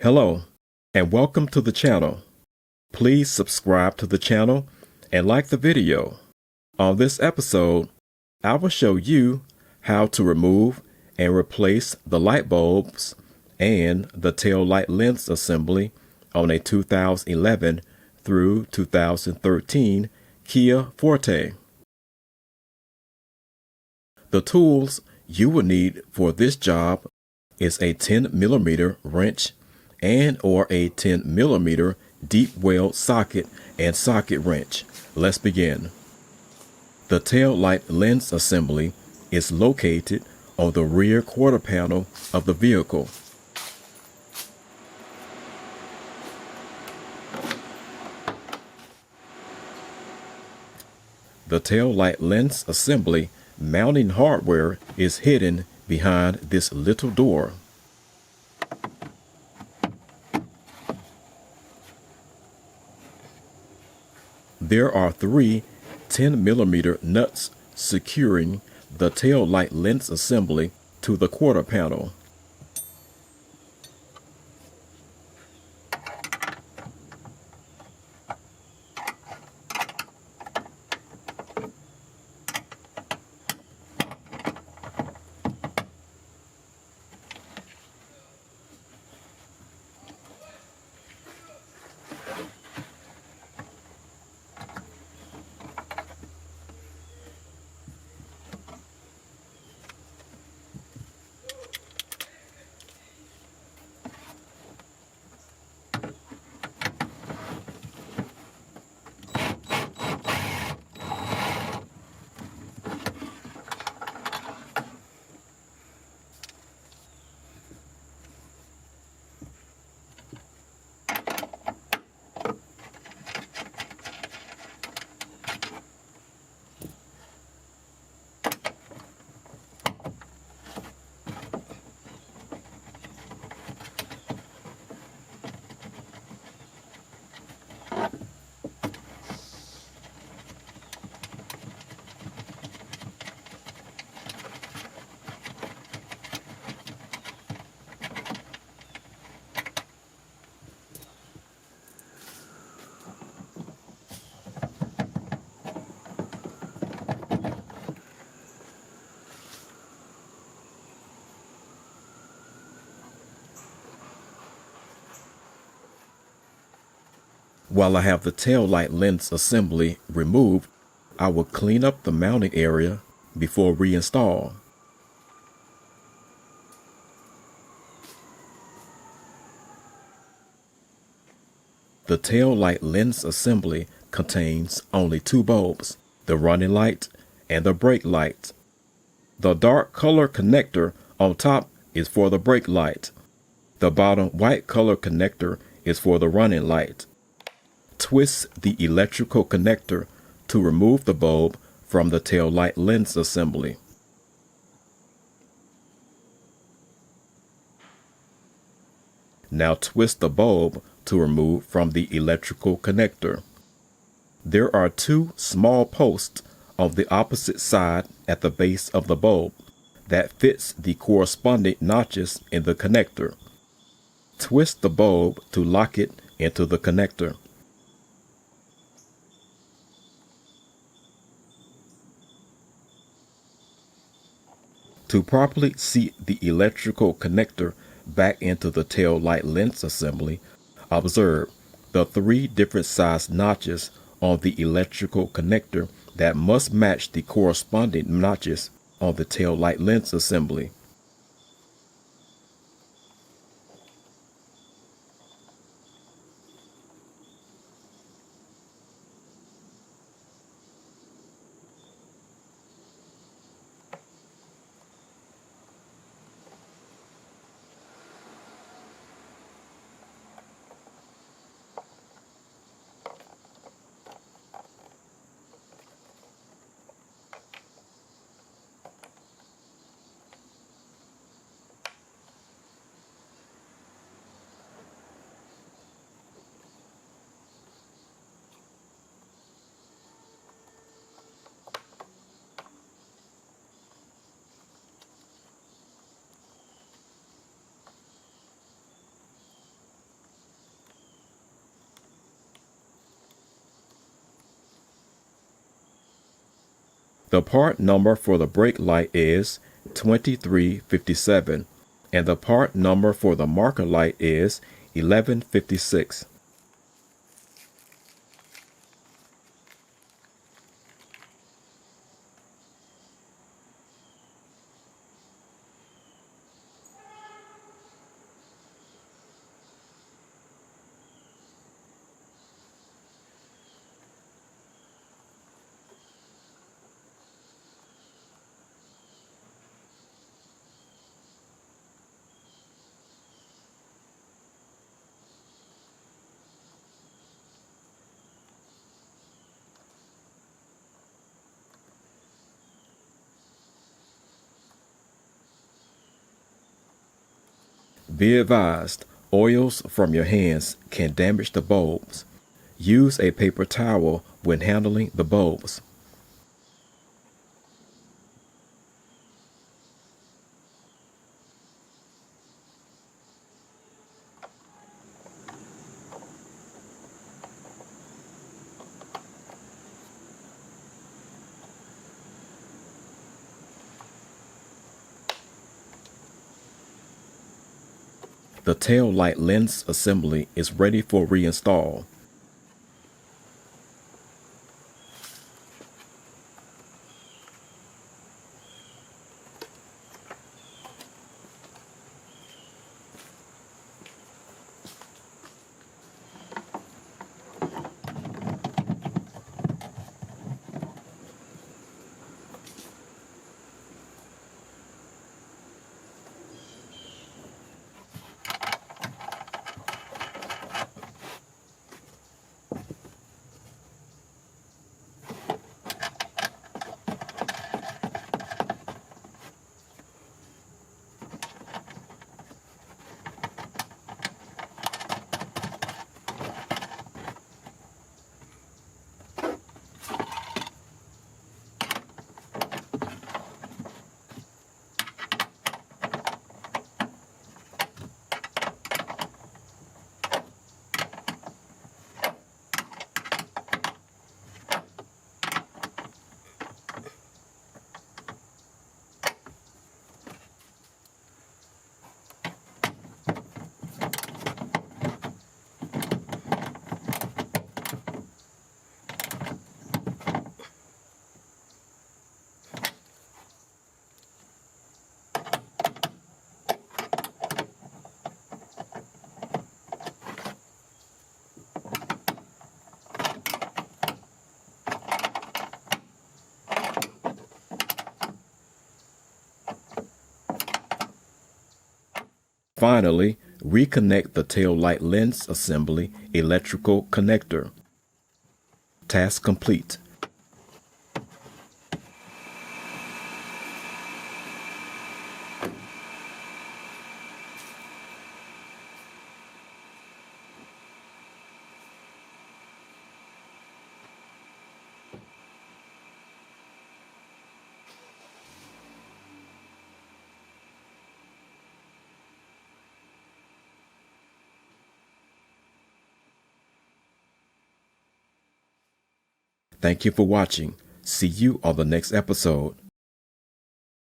Hello, and welcome to the channel. Please subscribe to the channel and like the video. On this episode, I will show you how to remove and replace the light bulbs and the tail light lens assembly on a 2011 through 2013 Kia Forte. The tools you will need for this job is a 10mm wrench and or a 10mm deep well socket and socket wrench. Let's begin. The tail light lens assembly is located on the rear quarter panel of the vehicle. The tail light lens assembly mounting hardware is hidden behind this little door. There are three 10mm nuts securing the tail light lens assembly to the quarter panel. While I have the tail light lens assembly removed, I will clean up the mounting area before reinstall. The tail light lens assembly contains only two bulbs, the running light and the brake light. The dark color connector on top is for the brake light. The bottom white color connector is for the running light. Twist the electrical connector to remove the bulb from the tail light lens assembly. Now twist the bulb to remove from the electrical connector. There are two small posts on the opposite side at the base of the bulb that fits the corresponding notches in the connector. Twist the bulb to lock it into the connector. To properly seat the electrical connector back into the tail light lens assembly, observe the three different size notches on the electrical connector that must match the corresponding notches on the tail light lens assembly. The part number for the brake light is 2357, and the part number for the marker light is 1156. Be advised, oils from your hands can damage the bulbs. Use a paper towel when handling the bulbs. The tail light lens assembly is ready for reinstall. Finally, reconnect the tail light lens assembly electrical connector. Task complete. Thank you for watching. See you on the next episode.